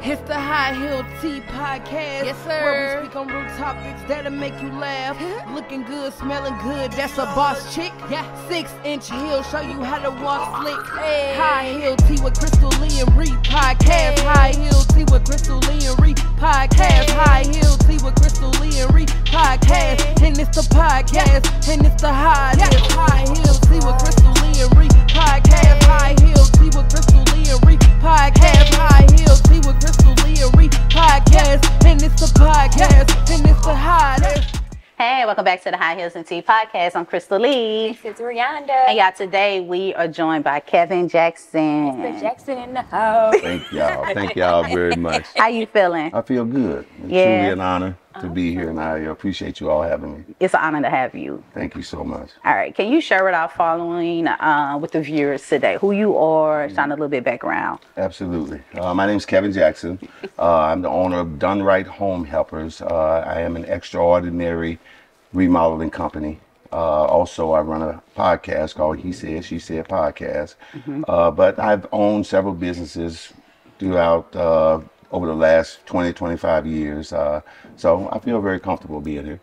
It's the High Heel Tea Podcast. Yes, sir. Where we speak on real topics that'll make you laugh. Looking good, smelling good, that's a boss chick. Yeah. 6-inch heel, show you how to walk slick. Hey. High Heel Tea with Crystal Lee and Ree Podcast. Hey. High Heel Tea with Crystal Lee and Ree Podcast. Hey. High Heel Tea with Crystal Lee and Ree Podcast. Hey. And it's the podcast, and it's the high. High Heel Tea with Crystal Lee and Ree Podcast. High Heel Tea with Crystal Lee and Ree Podcast. High Heel Tea with Crystal Lee and Ree Podcast. And it's the podcast, and it's the high. Hey, welcome back to the High Heels and Tea Podcast. I'm Crystal Lee. This is Rihanna. And y'all, today we are joined by Kevin Jackson. Mr. Jackson in the house. Thank y'all. Thank y'all very much. How you feeling? I feel good. It's truly an honor to be here, and I appreciate you all having me. It's an honor to have you. Thank you so much. All right. Can you share with our following, with the viewers today, who you are, shine a little bit background? Absolutely. My name is Kevin Jackson. I'm the owner of Done Right Home Helpers. I am an extraordinary remodeling company. Also, I run a podcast called He Said, She Said Podcast. But I've owned several businesses throughout over the last 20, 25 years. So I feel very comfortable being here.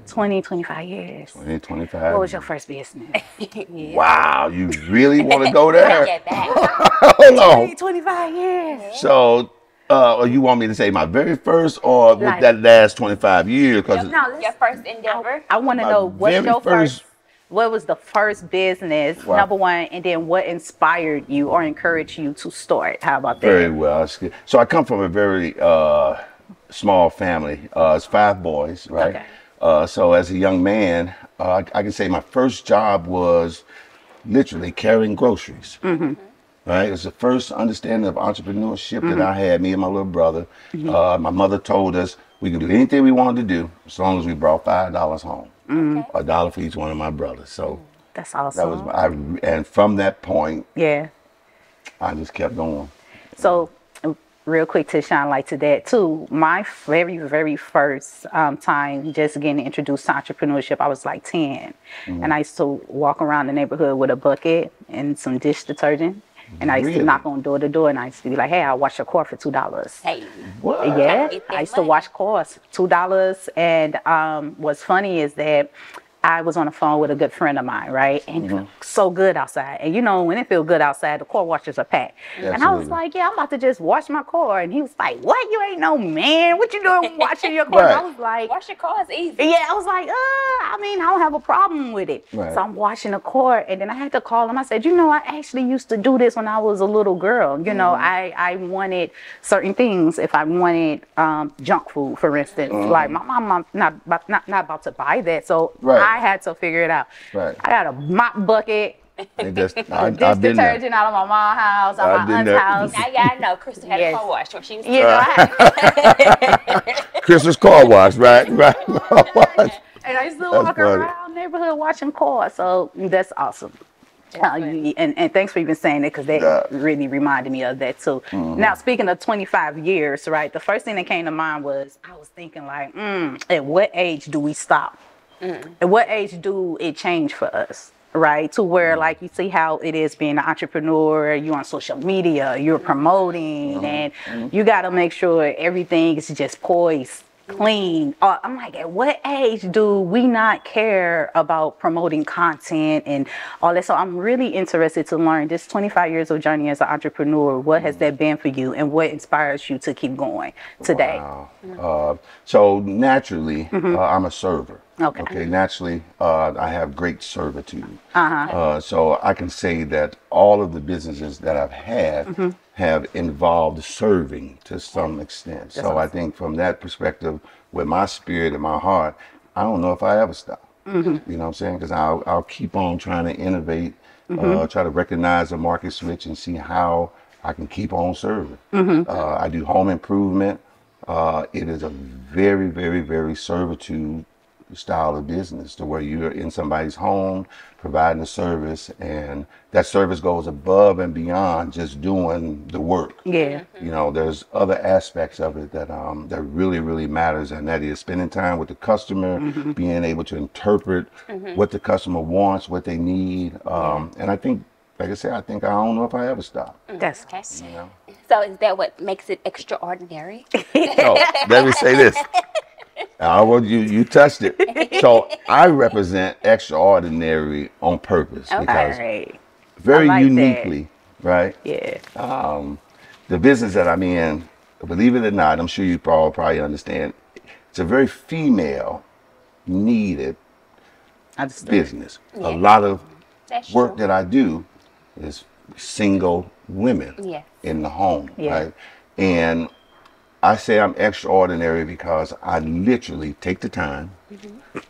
20, 25 years. 20, 25. What was your first business? Wow, you really want to go there? Get back. Hold on. 20, 25 years. So, you want me to say my very first or with that last 25 years? Because Your first endeavor. I want to know what's very your first. What was the first business, number one, and then what inspired you or encouraged you to start? How about that? Very well. So I come from a very small family. It's 5 boys, right? Okay. So as a young man, I can say my first job was literally carrying groceries. Right? It was the first understanding of entrepreneurship that I had, me and my little brother. My mother told us we could do anything we wanted to do as long as we brought $5 home. $1 for each one of my brothers. So that's awesome. that was and from that point, I just kept going. So real quick to shine light to that too, my very first time just getting introduced to entrepreneurship, I was like 10. And I used to walk around the neighborhood with a bucket and some dish detergent. And I used to knock on door to door, and I used to be like, "Hey, I'll wash your car for $2." Hey. What? Yeah, I used to wash cars, $2. And what's funny is that I was on the phone with a good friend of mine, right? And it felt so good outside. And you know, when it feels good outside, the car washers are packed. Absolutely. And I was like, yeah, I'm about to just wash my car. And he was like, what? You ain't no man. What you doing washing your car? Right. And I was like, Wash your car is easy. yeah, I was like, I mean, I don't have a problem with it. Right. So I'm washing the car, and then I had to call him. I said, you know, I actually used to do this when I was a little girl. You know, I wanted certain things. If I wanted junk food, for instance, like my mom not about to buy that. So I had to figure it out. Right. I got a mop bucket. And just, Dish I've been there. detergent out of my mom's house, out of my aunt's house. Now y'all know Crystal had a car wash when she was You know, Christmas car wash, right? Car wash. and I used to That's walk funny. around the neighborhood watching cars. So that's awesome. And thanks for even saying it, because that really reminded me of that too. Now, speaking of 25 years, right, the first thing that came to mind was I was thinking like, at what age do we stop? At what age do it change for us? Right, to where like you see how it is being an entrepreneur, you're on social media, you're promoting, and you got to make sure everything is just poised, clean. I'm like, at what age do we not care about promoting content and all that? So I'm really interested to learn this 25 years of journey as an entrepreneur. What has that been for you, and what inspires you to keep going today? Wow. So naturally, I'm a server. Okay. Naturally, I have great servitude. So I can say that all of the businesses that I've had have involved serving to some extent. So I think from that perspective, with my spirit and my heart, I don't know if I ever stop. You know what I'm saying? Because I'll keep on trying to innovate, try to recognize the market switch and see how I can keep on serving. I do home improvement. It is a very, very, very servitude style of business, to where you're in somebody's home providing a service, and that service goes above and beyond just doing the work. Yeah. You know, there's other aspects of it that that really, really matters, and that is spending time with the customer, being able to interpret what the customer wants, what they need. And I think like I said, I don't know if I ever stop. That's Okay. You know? So is that what makes it extraordinary? So let me say this. You touched it. So I represent extraordinary on purpose because very like uniquely, right? Yeah. The business that I'm in, believe it or not, I'm sure you probably understand, it's a very female needed business. A lot of That's work true. that I do is single women Yes. in the home, Yeah. right? And I say I'm extraordinary because I literally take the time,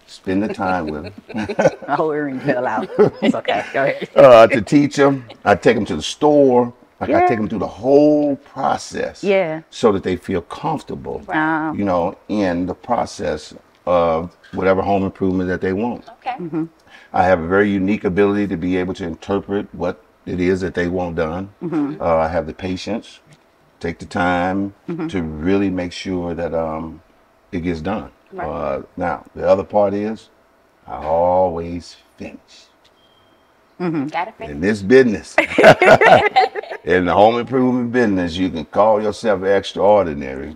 spend the time with them. My whole earring fell out. It's okay. Go ahead. To teach them. I take them to the store. I take them through the whole process. Yeah. So that they feel comfortable, Wow. you know, in the process of whatever home improvement that they want. Okay. I have a very unique ability to be able to interpret what it is that they want done. I have the patience, take the time to really make sure that it gets done. Right. Now, the other part is I always finish. Gotta finish. In this business, in the home improvement business, you can call yourself extraordinary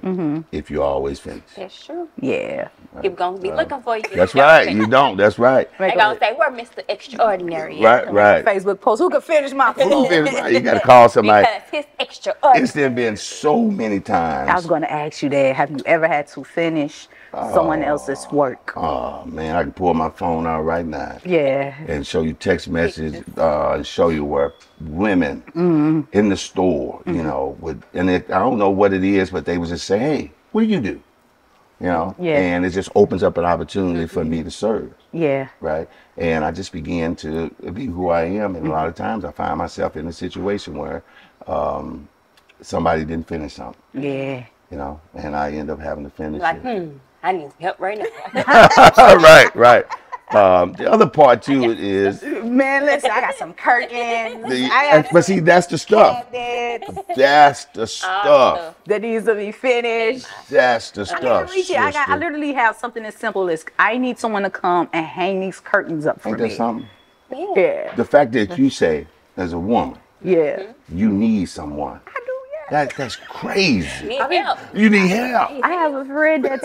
if you always finish. That's true. Yeah. People gonna be looking for you. That's right. You don't. That's right. They're gonna say, we're Mr. Extraordinary. Right. Facebook post. Who could finish my food? You got to call somebody. Because his extraordinary. It's there been so many times. I was going to ask you that. Have you ever had to finish someone else's work? Oh man, I can pull my phone out right now Yeah. and show you text messages and show you where women in the store, you know, I don't know what it is, but they would just say, "Hey, what do you do?" You know, Yeah. and it just opens up an opportunity for me to serve, Yeah. right? And I just began to be who I am, and a lot of times I find myself in a situation where somebody didn't finish something, Yeah. you know, and I end up having to finish Like, it. I need some help right now. Right. The other part too is, Man, listen, I got some curtains. but see, that's the stuff. Cabinets That's the stuff. that needs to be finished. That's the I stuff. I literally have something as simple as I need someone to come and hang these curtains up for Ain't me. that something? Yeah. The fact that you say, as a woman, Yeah. you need someone. I do, yeah. That's crazy. Need help. You need help. I have a friend that's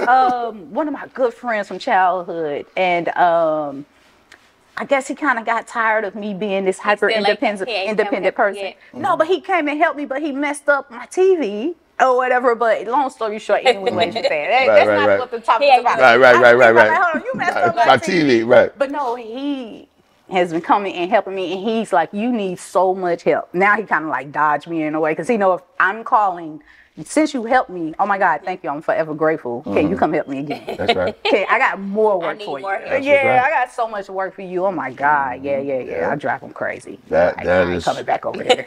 one of my good friends from childhood, and I guess he kind of got tired of me being this hyper still like, independent he ain't independent coming person. yet. No, but he came and helped me, but he messed up my TV or whatever. But long story short, anyway, what you saying? That's right, not right. what the topic He is ain't about. Right. Like, hold on, you messed up my TV, right. But no, he has been coming and helping me, and he's like, you need so much help. Now he kind of like dodged me in a way, because he know if I'm calling, since you helped me, oh my God, thank you, I'm forever grateful. Can you come help me again? That's right. Okay, I got more work need for you. more help. That's Yeah, right. I got so much work for you. Oh my God, yeah. I drive him crazy. That I ain't is- coming back over there.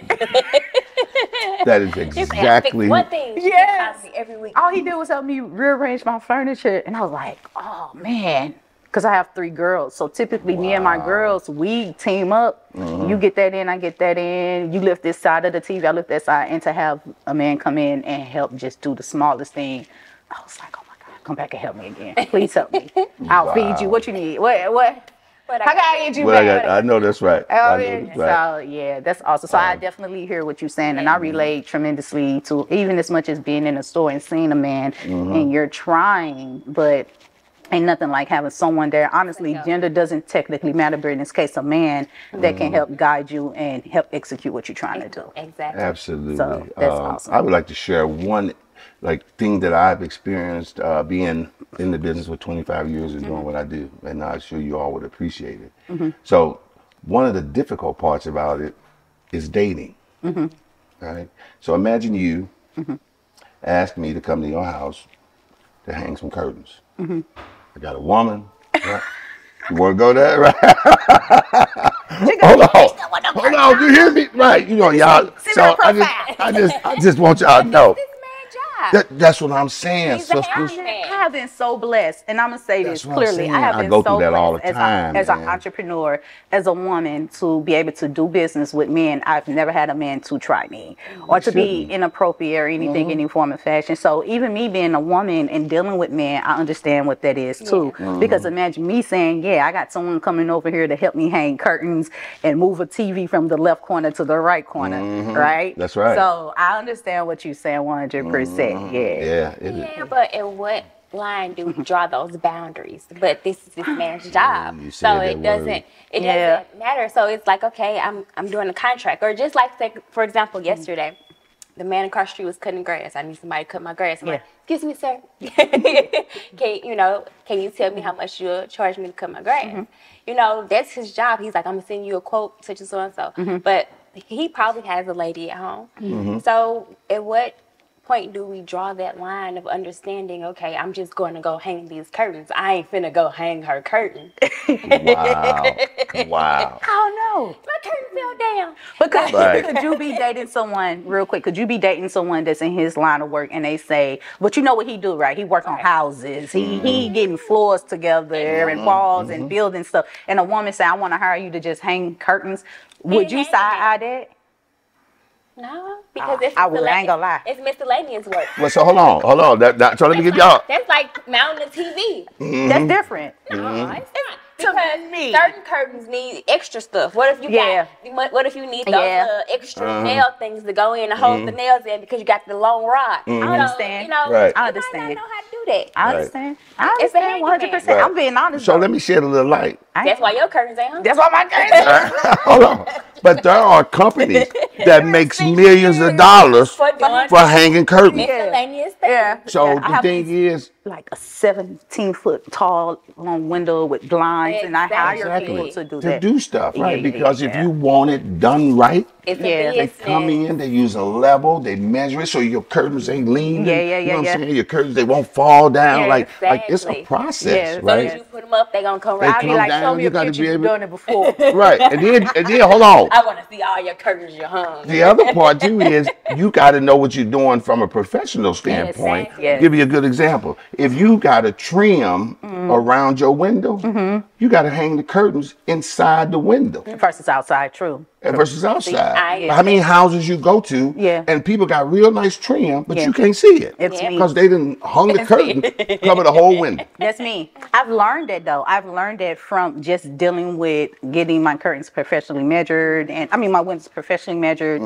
That is Fix exactly. one thing. Yes. Every week. All he did was help me rearrange my furniture, and I was like, oh man. Because I have 3 girls. So typically me and my girls, we team up. You get that in, I get that in. You lift this side of the TV, I lift that side. And to have a man come in and help just do the smallest thing, I was like, oh my God, come back and help me again. Please help me. I'll feed you. What you need? What? But How can I get you Well, back? I know that's right. Oh, I know yeah. that's right. So yeah, that's awesome. So I definitely hear what you're saying, and I relate tremendously to even as much as being in a store and seeing a man, and you're trying, but ain't nothing like having someone there. Honestly, gender doesn't technically matter, but in this case, a man that can help guide you and help execute what you're trying to do. Exactly. Absolutely. So, that's awesome. I would like to share one thing that I've experienced being in the business for 25 years is doing what I do, and I'm sure you all would appreciate it. So one of the difficult parts about it is dating. Right? So imagine you ask me to come to your house to hang some curtains. I got a woman. Right? You want to go there? Right? Hold on. Do you hear me? Right? You know, y'all. So I just want y'all to know. job. That's what I'm saying, He's a sisters. handyman. I have been so blessed, and I'm gonna say That's this what I'm clearly. saying. I have I been go so through that all blessed the time, as an man. entrepreneur, as a woman, to be able to do business with men. I've never had a man to try me or to be inappropriate or anything, any form of fashion. So even me being a woman and dealing with men, I understand what that is too. Because imagine me saying, "Yeah, I got someone coming over here to help me hang curtains and move a TV from the left corner to the right corner," right? That's right. So I understand what you're saying 100%. Yeah, it is. Yeah, but at what line do we draw those boundaries? But this is this man's job, you so said it that doesn't word. matter. So it's like, okay, I'm doing a contract, or just like, say, for example, yesterday, the man across the street was cutting grass. I need somebody to cut my grass. I'm like, excuse me, sir. Can you tell me how much you'll charge me to cut my grass? You know, that's his job. He's like, I'm gonna send you a quote, such and so and so. But he probably has a lady at home. So at what point do we draw that line of understanding, okay, I'm just going to go hang these curtains. I ain't finna go hang her curtain. Wow. Wow. I don't know. My curtain fell down. Because Right. could you be dating someone, real quick, could you be dating someone that's in his line of work and they say, but you know what he do, right? He work on houses. He getting floors together and walls and building stuff. And a woman say, I want to hire you to just hang curtains. Would you side-eye that? No, because it's I would, I ain't gonna lie. It's miscellaneous work. Well, so hold on. So let me get y'all. That's like mounting a TV. That's different. No, it's not. To Because me. certain curtains need extra stuff. What if you what if you need those extra nail things to go in and hold the nails in because you got the long rod? I understand. You know, Right. I you understand. might not know how to do that. I Right. understand. I It's a understand 100%. Right. I'm being honest. So though. let me shed a little light. That's why your curtains ain't hung. That's why my curtains. Hold on. But there are companies that makes millions of dollars For doing for hanging curtains. miscellaneous things. Yeah. So I the have thing is, like a 17-foot tall long window with blinds, and I hire people to do that. stuff, right? Yeah, Because if yeah. you want it done right, It's a Yeah. they business. come in, they use a level, they measure it so your curtains ain't leaning. Yeah, You know what yeah. I'm saying? Your curtains, they won't fall down. Yeah, like it's a exactly. process, Yeah, so right? As you put them up, they gonna come They right. I'll be come like, down, show me you a gotta picture be you've able- done it before. Right. And then hold on. I want to see all your curtains you hung. The other part too is you got to know what you're doing from a professional standpoint. Exactly. Yes. Give you a good example. If you got a trim around your window, you got to hang the curtains inside the window Versus outside, true. versus outside. I- How many houses you go to, Yeah. and people got real nice trim, but Yeah. you can't see it It's me. because they didn't hung the curtain, cover the whole window. That's me. I've learned that though. I've learned that from just dealing with getting my curtains professionally measured, and I mean my windows professionally measured,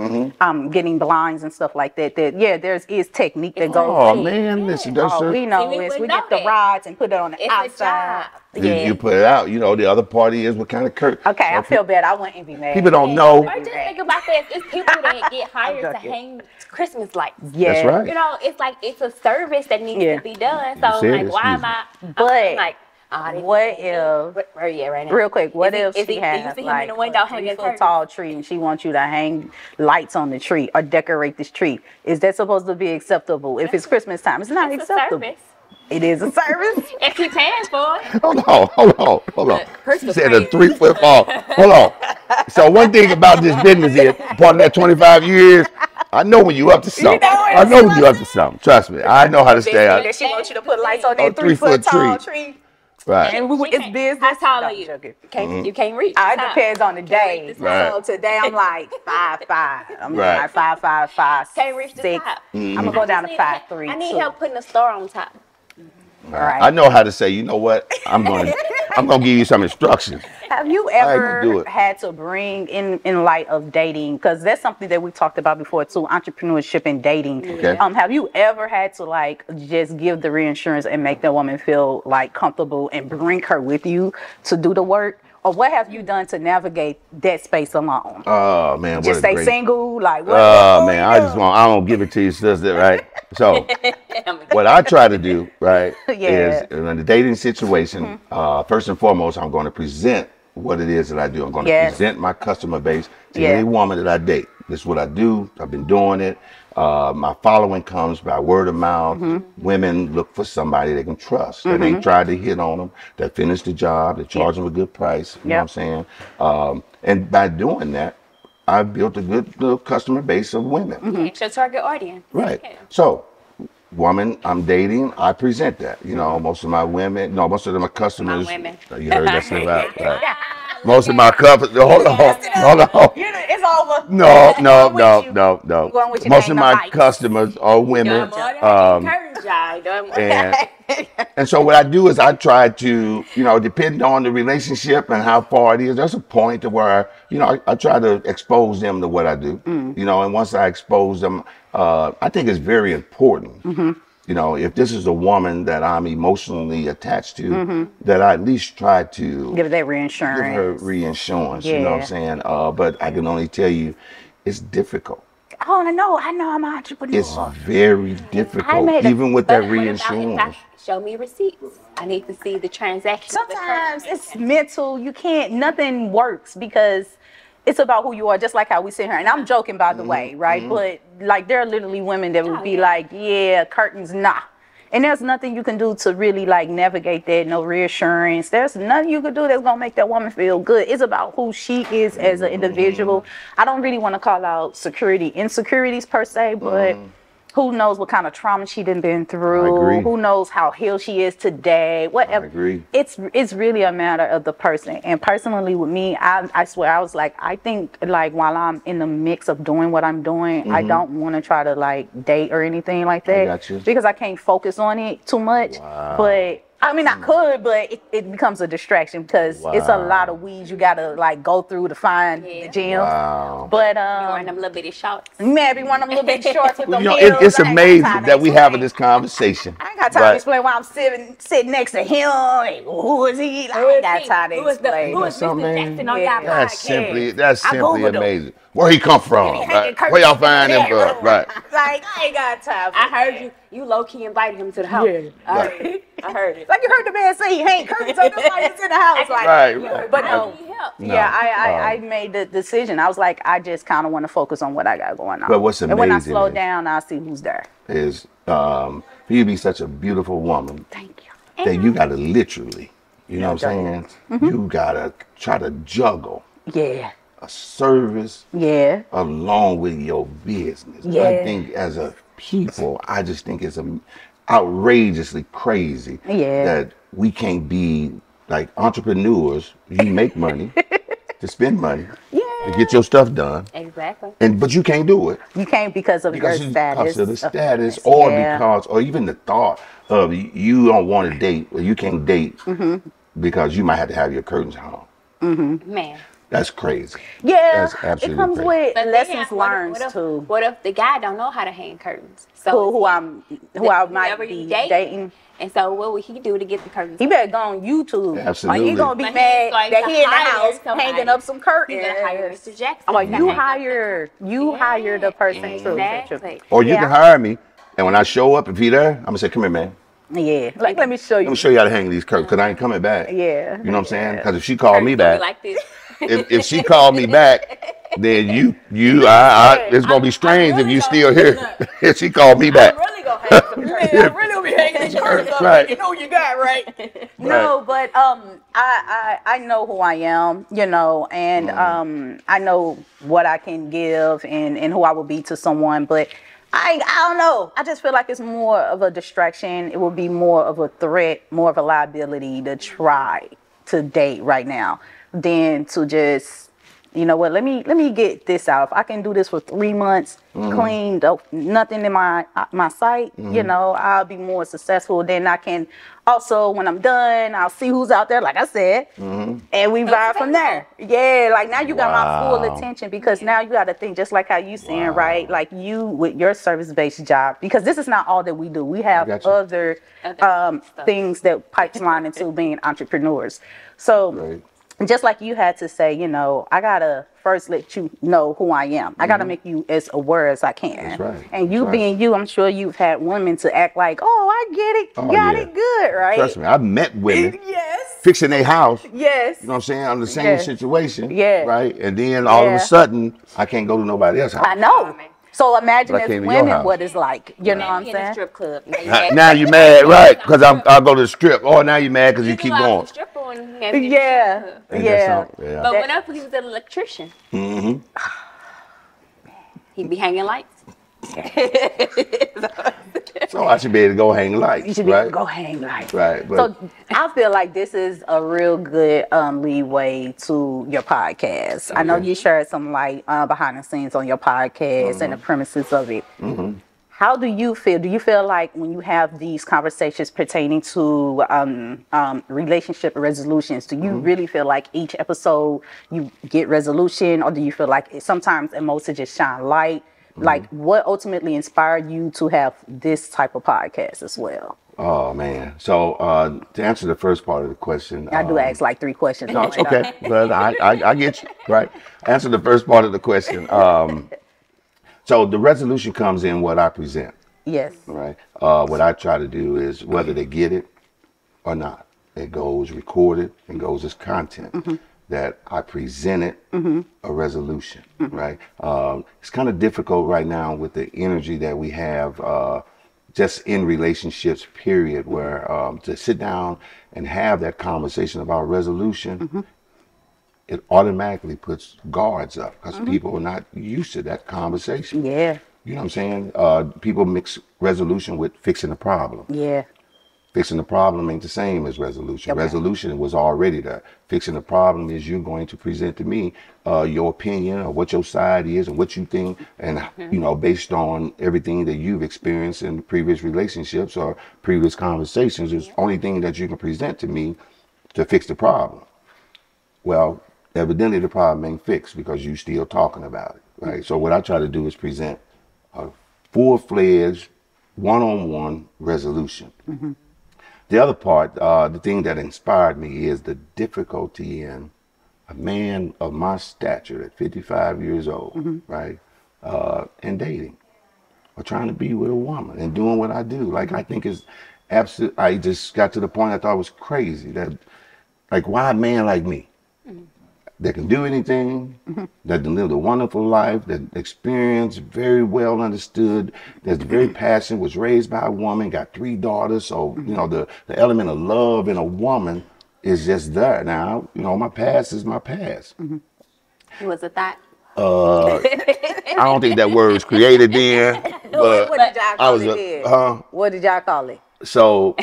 getting blinds and stuff like that. There's technique that goes. Oh in. man, listen, that's All we know See, we is we would get know the that. rods and put it on the It's a outside. job. you put it out. You know, the other party is what kind of curtain. Okay, I feel bad. I wouldn't be mad. People don't know. Or just think about this. It's people that get hired to joking. hang Christmas lights. Yeah. That's right. You know, it's like it's a service that needs Yeah. to be done. So said like, it's why am easy. I? But I'm like, oh, they what need to- if- Where you at right now? Real quick, what Is if he- she you has see him like in the window a hanging 3-foot curtains? tall tree and she wants you to hang lights on the tree or decorate this tree? Is that supposed to be acceptable if it's Christmas time? It's not It's a acceptable. service. It is a service. If he paying for it. Hold on. She Christmas said a crazy. 3-foot fall. Hold on. So one thing about this business is, part of that 25 years, I know when you up to something. I know when you up to something. Trust me. I know how to stay out. She wants you to put lights on A that 3-foot 3-foot tall tree. tree. Right. And She it's can't- business. How tall No, are I'm you? joking. You can't reach. It Top. depends on the day. Right. So today I'm like 5'5". I'm Right. like 5'5", 5'6". Can't reach the top. I'm gonna go down to 5'3". I need too. help putting a star on top. Right. I know how to say, you know what? I'm gonna give you some instructions. Have you do ever it. had to bring in light of dating? Because that's something that we talked about before too, entrepreneurship and dating. Okay. Have you ever had to like just give the reinsurance and make the woman feel like comfortable and bring her with you to do the work? Or what have you done to navigate that space alone? Oh man, what Just a stay great. single, like what? Oh man, I don't give it to you, sister, right? So what I try to do, right, Yeah. is in the dating situation, first and foremost, I'm going to present what it is that I do. I'm going to Yes. present my customer base to Yeah. any woman that I date. This is what I do. I've been doing it. My following comes by word of mouth. Women look for somebody they can trust. That ain't tried to hit on them. That finished the job. That charge them a good price. You know what I'm saying? And by doing that, I've built a good little customer base of women. It's your target audience. Right. Yeah. So woman I'm dating, I present that. You know, most of my women, no, most of them are customers. My women. You heard that slip out. Right. Most of my customers, hold on. It's over. No. Going with your Most of name my and bites. customers are women. And so what I do is I try to, you know, depending on the relationship and how far it is, there's a point to where, you know, I try to expose them to what I do, you know, and once I expose them, I think it's very important, you know, if this is a woman that I'm emotionally attached to, that I at least try to give that reinsurance. give her reinsurance, you know what I'm saying? But I can only tell you, it's difficult. Oh, I know, I'm an entrepreneur. It's very difficult, even with that reinsurance. Show me receipts. I need to see the transaction. Sometimes it's mental. You can't, nothing works because it's about who you are, just like how we sit here. And I'm joking, by the way, right? But like, there are literally women that would be like, yeah, curtains, nah. And there's nothing you can do to really like navigate that, no reassurance. There's nothing you can do that's gonna make that woman feel good. It's about who she is as an individual. I don't really want to call out security insecurities per se, but who knows what kind of trauma she done been through? Who knows how healed she is today? Whatever. I agree. It's really a matter of the person. And personally, with me, I swear, I was like, I think like while I'm in the mix of doing what I'm doing, I don't want to try to like date or anything like that, I got you. because I can't focus on it too much. But I mean, I could, but it becomes a distraction because it's a lot of weeds you gotta like go through to find the gems. But wearing them little bitty shorts. maybe one of them little bit shorts with them You know, heels. it's amazing that we having this conversation. I ain't got time to explain why I'm sitting next to him. Like, who is he? Like, I ain't got time to explain. Who is Mr. Jackson on y'all podcast? That's simply amazing. Where he come from? Right? Where y'all find him from? Right. Like, I ain't got time for I heard you low-key invited him to the house. I heard it. Like, you heard the man say he ain't curtains up, that's why he's in the house. Like, Right. But I made the decision. I was like, I just kind of want to focus on what I got going on. But what's amazing and when I slow down, I'll see who's there. Is for you to be such a beautiful woman. Thank you. That you gotta literally, you know what I'm saying? You gotta try to juggle a service along with your business. I think as a people, I just think it's outrageously crazy that we can't be like entrepreneurs. You make money to spend money to get your stuff done. Exactly. But you can't do it. You can't because of your status. Because of the status, or because, or even the thought of you don't want to date, or you can't date because you might have to have your curtains hung. Man. That's crazy. Yeah, that's absolutely it comes crazy. with lessons learned too. What if the guy don't know how to hang curtains? So who I might be dating. And so what would he do to get the curtains? He better go on YouTube. Absolutely. Or he gonna be mad that he in the house hanging up some curtains. He's gonna hire Mr. Jackson. Or you hire the person Exactly. Or you can hire me, and when I show up, if he there, I'm gonna say, "Come here, man. Yeah, like let me show you. Let me show you how to hang these curtains, because I ain't coming back." Yeah. You know what I'm saying? Because if she called me back, like this. if she called me back, then it's gonna be strange if you still here. If she called me back. I'm really gonna hang some curtains. I'm really gonna be hanging these curtains up. Right. You know you got right. No, but I know who I am, you know, and I know what I can give and who I will be to someone, but I don't know. I just feel like it's more of a distraction. It will be more of a threat, more of a liability to try to date right now than to just, you know what, let me get this out. If I can do this for 3 months, clean, nothing in my sight, you know, I'll be more successful. Then I can also, when I'm done, I'll see who's out there, like I said, and we vibe from there. Yeah, like now you got my full attention, because now you got to think just like how you saying, right? Like you with your service-based job, because this is not all that we do. We have other things that pipeline into being entrepreneurs. So just like you had to say, you know, I gotta first let you know who I am. I gotta make you as aware as I can. That's right. And you being you, I'm sure you've had women to act like, oh, I get it, got it good, right? Trust me, I've met women fixing their house. Yes. You know what I'm saying? I'm the same situation. Right? And then all of a sudden, I can't go to nobody else's house. I know. So imagine as women what it's like. You know what I'm saying? Strip club. Now you mad, right? Because I'll go to the strip. Oh, now you mad because you keep going. Yeah. But what if he was an electrician? He'd be hanging lights. So know I should be able to go hang lights. You should be able to go hang lights. Right. But, so I feel like this is a real good leeway to your podcast. I know you shared some light behind the scenes on your podcast and the premises of it. How do you feel? Do you feel like when you have these conversations pertaining to relationship resolutions, do you really feel like each episode you get resolution, or do you feel like sometimes it mostly just shine light? Like, what ultimately inspired you to have this type of podcast as well? Oh man! So to answer the first part of the question, I do ask like 3 questions. No, okay, but I get you right. Answer the first part of the question. So the resolution comes in what I present. Yes. Right. What I try to do is whether they get it or not, it goes recorded and goes as content that I presented a resolution. Right. It's kind of difficult right now with the energy that we have just in relationships, period, where to sit down and have that conversation about resolution. It automatically puts guards up because people are not used to that conversation. Yeah. You know what I'm saying? People mix resolution with fixing the problem. Yeah. Fixing the problem ain't the same as resolution. Okay. Resolution was already there. Fixing the problem is you're going to present to me your opinion or what your side is and what you think, and you know, based on everything that you've experienced in previous relationships or previous conversations, is the only thing that you can present to me to fix the problem. Well, evidently the problem ain't fixed because you still talking about it, right? So what I try to do is present a full-fledged, one-on-one resolution. The other part, the thing that inspired me is the difficulty in a man of my stature at 55 years old, right, and dating or trying to be with a woman and doing what I do. Like, I think it's absolute. I just got to the point I thought it was crazy that, like, why a man like me that can do anything, that can live a wonderful life, that experience very well understood, that's very passionate, was raised by a woman, got 3 daughters. So, you know, the element of love in a woman is just there. Now, you know, my past is my past. It was a thought. I don't think that word was created then. But what did y'all call it then? What did y'all call it? So,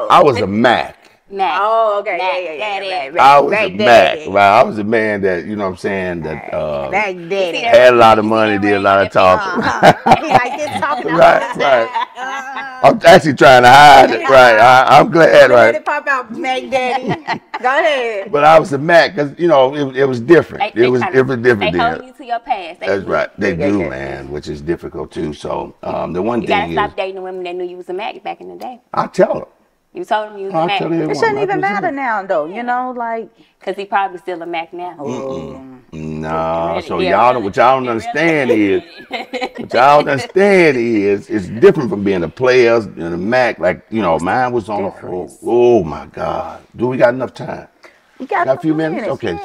I was a Mac. Mac. Oh, okay. Mac. Yeah. I was a Mac. Right? I was a man that, you know what I'm saying, that had a lot of money, did a lot of talking. He like this talking. Right. I'm actually trying to hide it. Right. I'm glad. Let it Right. pop out, Mac Daddy. Go ahead. But I was a Mac because, you know, it was different. It was different They then. hold you to your past. That's right. They do, man, which is difficult too. So the one You thing gotta is, stop dating women that knew you was a Mac back in the day. I tell them. You told him you was I'll a Mac. tell everyone. It shouldn't I even present. matter now, though. You know, like. Because he probably still a Mac now. No, so y'all don't, what y'all don't understand is, it's different from being a player and a Mac. Like, you know, mine was on oh my God. Do we got enough time? You got a few minutes? Okay,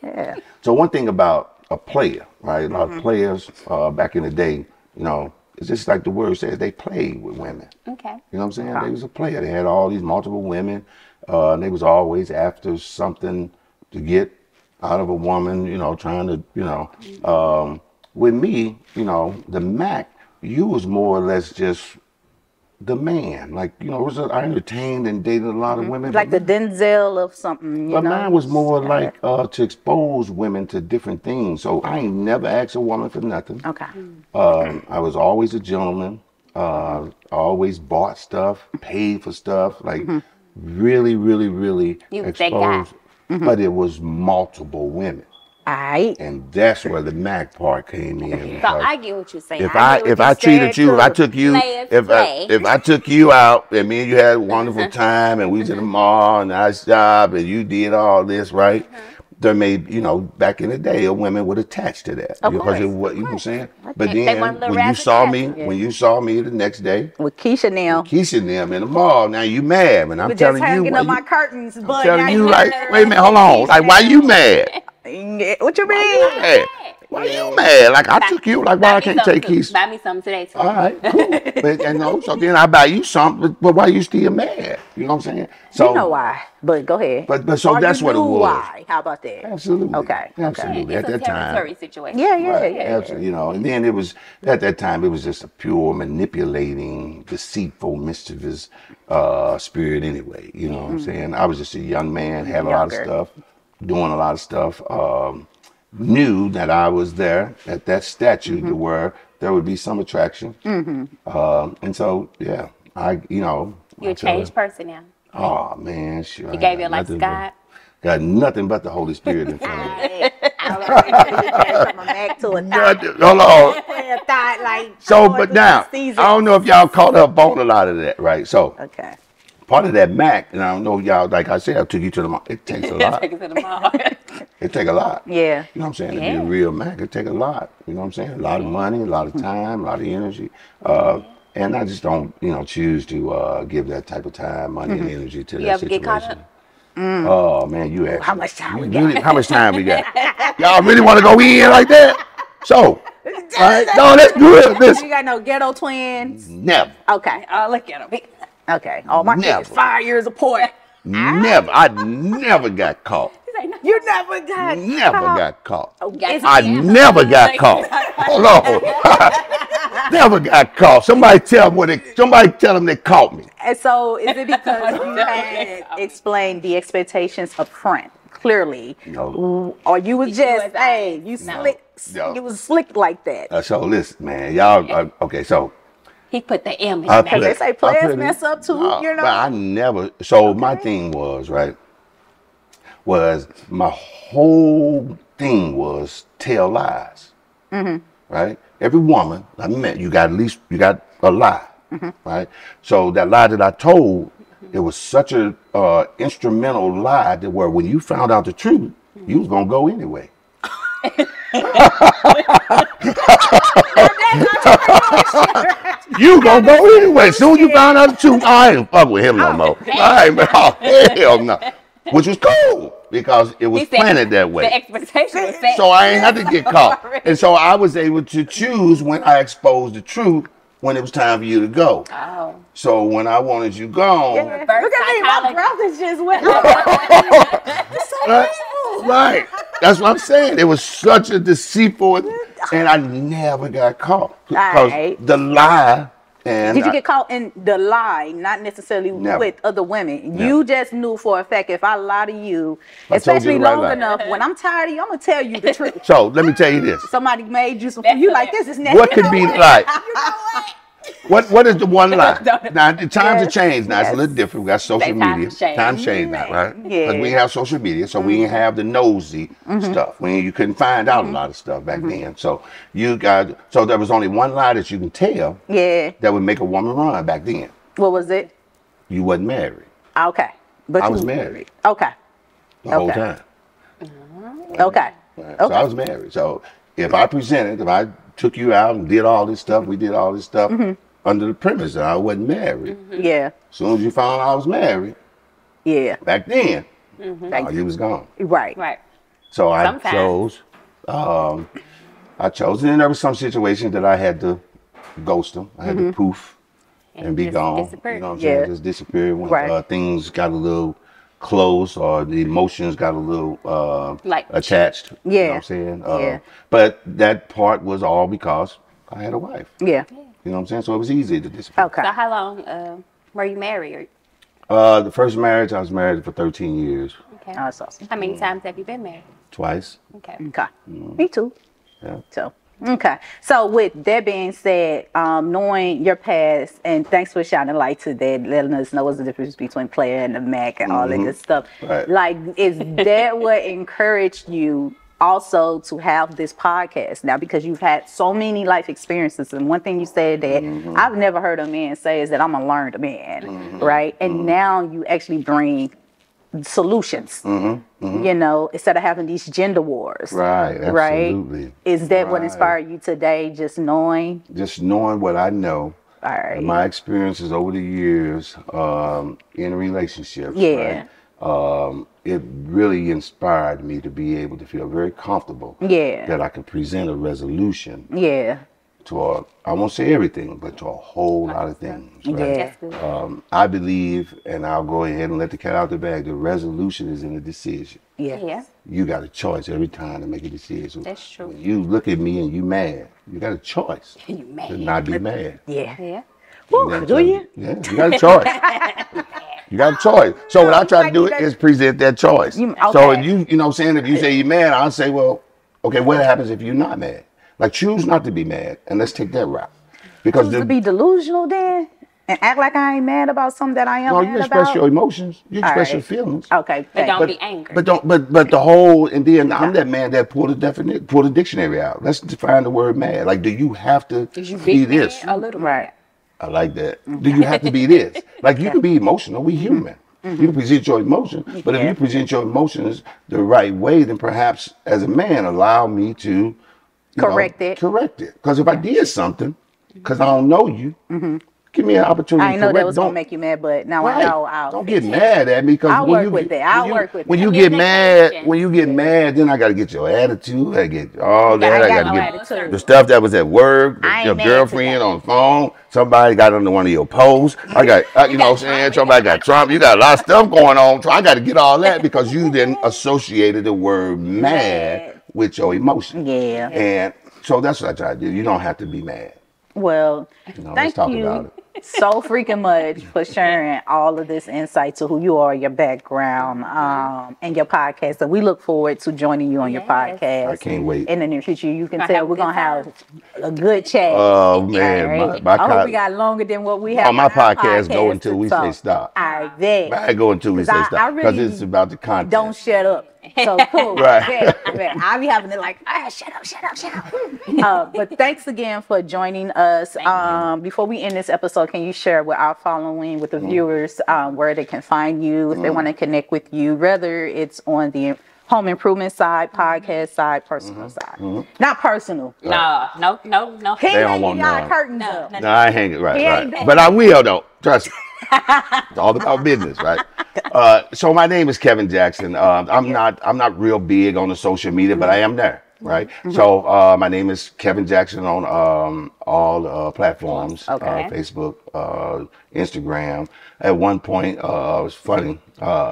Yeah. So one thing about a player, right? A lot of players back in the day, you know, it's just like the word says, they played with women. Okay. You know what I'm saying? They was a player. They had all these multiple women. And they was always after something to get out of a woman, you know, trying to, you know. With me, you know, the Mac, you was more or less just the man. Like, you know, I entertained and dated a lot of women. Like the Denzel of something, you know. But mine was more like to expose women to different things. So I ain't never asked a woman for nothing. Okay. I was always a gentleman. Always bought stuff, paid for stuff. Like really, really, really exposed. But it was multiple women. Aight. And that's where the Mac part came in. So I get what you're saying. If I treated you, if I took you, if I took you out and me and you had a wonderful time and we was in the mall and nice job and you did all this, right? There may, you know, back in the day, women would attach to that because it was, you know what I'm saying. But then when you saw me the next day with Keisha now, in the mall, now you mad, and I'm telling you, hanging up my curtains, but I'm telling you, like, wait a minute, hold on, like, why you mad? What you mean? Why you mad? Like I took you. Like why I can't take keys? Buy me something today too. All right, cool. But so then I buy you something. But why you still mad? You know what I'm saying? So you know why? But go ahead. But so that's what it was. Why? How about that? Absolutely. Okay. Absolutely. It's At a that time. territory situation. Yeah. Absolutely. You know, and then it was at that time it was just a pure manipulating, deceitful, mischievous spirit anyway. You know what I'm saying? I was just a young man, had a lot of stuff, doing a lot of stuff. Knew that I was there at that statue to where there would be some attraction. And so, yeah, You're a changed person now. Oh, man, sure. He gave your life to God. Got nothing but the Holy Spirit in front of me. Hold on. So, but now, I don't know if y'all caught up on a lot of that, right? So, part of that Mac, and I don't know y'all, like I said, I took you to the mall. It takes a lot. It take a lot. Yeah. You know what I'm saying? To be a real Mac, it take a lot. You know what I'm saying? A lot of money, a lot of time, a lot of energy. And I just don't, choose to give that type of time, money, and energy to that situation. Get caught up? Oh man, you asked. How much time we got? How much time we got? Y'all really want to go in like that? So, all right? No, that's good. You got no ghetto twins? Never. Okay. Look at him. Okay. All my kids 5 years apart. Never. I never got caught. You never got got caught. Okay. I never got caught. Hold on. Never got caught. Somebody tell them they caught me. And so is it because you had explained the expectations up front clearly? No. Or you was just, you was slick like that? So listen, man, y'all, okay, so. He put the M in because they say players mess up too, But I never, my thing was, my whole thing was tell lies, right? Every woman I met, you got a lie, right? So that lie that I told, it was such a instrumental lie that where when you found out the truth, you was gonna go anyway. You gonna go anyway. Soon you found out the truth, I ain't fuck with him no more. I ain't, hell no. Which was cool because it was planted that way. The expectation was set. So I ain't had to get caught. And so I was able to choose when I exposed the truth when it was time for you to go. Oh. So when I wanted you gone. Yeah. Look at me, my brothers just went. Right. That's what I'm saying. It was such a deceitful, and I never got caught because the lie. And did you get caught in the lie, not necessarily with other women? Never. You just knew for a fact if I lie to you, especially long enough, when I'm tired of you, I'm gonna tell you the truth. So let me tell you this: somebody made you some. You like this is nasty. What could be like? What is the one lie? Now the times have changed. Now it's a little different. We got social media. Times changed now, right? Yeah. Because we have social media, so we didn't have the nosy stuff. You couldn't find out a lot of stuff back then. So there was only one lie that you can tell. Yeah. That would make a woman run back then. What was it? You wasn't married. Okay. But I was married. Okay. The whole time. Okay. Right. So I was married. So if I took you out and did all this stuff, we did all this stuff under the premise that I wasn't married. Yeah. As soon as you found out I was married, back then, you was gone. Right. So I chose, and then there was some situations that I had to ghost them. I had to poof and be gone. Disappear. You know what I'm saying? Just disappear when things got a little close or the emotions got a little attached. Yeah. You know what I'm saying? But that part was all because I had a wife. Yeah. You know what I'm saying? So it was easy to disappear. Okay. So how long were you married? The first marriage, I was married for 13 years. Okay. Oh, that's awesome. How many times have you been married? Twice. Okay. Me too. Yeah. So with that being said, knowing your past, and thanks for shining light to that, letting us know what's the difference between player and the Mac and all that good stuff. Right. Like, is that what encouraged you also to have this podcast now? Because you've had so many life experiences, and one thing you said that I've never heard a man say is that I'm a learned man, right? And now you actually bring solutions, instead of having these gender wars. Right, absolutely. Right? Is that what inspired you today, just knowing? Just knowing what I know. All right. My experiences over the years in relationships. Yeah. Right? it really inspired me to be able to feel very comfortable that I could present a resolution to I won't say everything, but to a whole lot of things. Right? I believe, and I'll go ahead and let the cat out the bag, the resolution is in the decision. You got a choice every time to make a decision. That's true. When you look at me and you mad, you got a choice to not be mad. Woo, do you? Yeah, you got a choice. You got a choice. So what I try to do is present that choice. So if you know what I'm saying, if you say you're mad, I'll say, well, okay, what happens if you're not mad? Like, choose not to be mad, and let's take that route. Because to be delusional then? And act like I ain't mad about something that I am mad about? No, you express your emotions. You express your feelings. Okay. But don't be angry. But the whole, and then I'm that man that pulled the dictionary out. Let's define the word mad. Like, do you have to be this? A little right. I like that. Do you have to be this? Like, you can be emotional. We human. You can present your emotions, but if you present your emotions the right way, then perhaps as a man, allow me to correct it. Because if I did something, because I don't know you, give me an opportunity. I know that was gonna make you mad, but now I know. Don't get mad at me because I'll work with it. When you get mad, then I got to get your attitude. I get all that. I got to get the stuff that was at work, your girlfriend on the phone. Somebody got under one of your posts. I got, you know what I'm saying? Somebody got Trump. You got a lot of stuff going on. So I got to get all that because you then associated the word mad with your emotion. And so that's what I try to do. You don't have to be mad. Well, thank you so freaking much for sharing all of this insight to who you are, your background, and your podcast. So we look forward to joining you on your podcast. I can't wait. In the near future, you can tell we're going to have a good chat. Oh, man. I hope we got longer than what we have. My podcast go until we say stop. I bet. I go until we say stop. Because it's about the content. Don't shut up. So cool. Right. I'll be having it like, shut up. But thanks again for joining us. Before we end this episode, can you share with our following, with the viewers, where they can find you if they want to connect with you, whether it's on the home improvement side, podcast side, personal side? Not personal. No. He ain't got curtains up. No, I hang it right. But I will though. Trust me. It's all about business, right? So my name is Kevin Jackson. I'm not real big on the social media, but I am there, right? So my name is Kevin Jackson on all platforms, Facebook, Instagram. At one point, it was funny,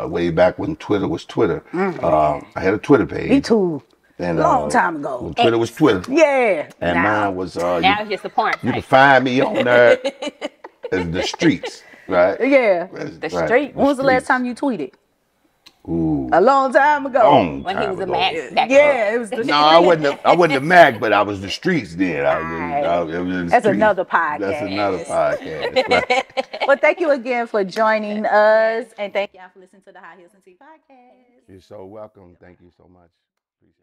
way back when Twitter was Twitter. I had a Twitter page. Me too. And, long time ago. When Twitter was Twitter. Yeah. And mine was now it's just a porn. You can find me on there as the streets. Right. Yeah. The street. When was the last time you tweeted? Ooh. A long time ago. When he was a Mac. It was the street. No, I wasn't a Mac, but I was the streets then. That's another podcast. That's another podcast. Right. Well, thank you again for joining us, and thank y'all for listening to the High Heels and Tea podcast. You're so welcome. Thank you so much. Appreciate it.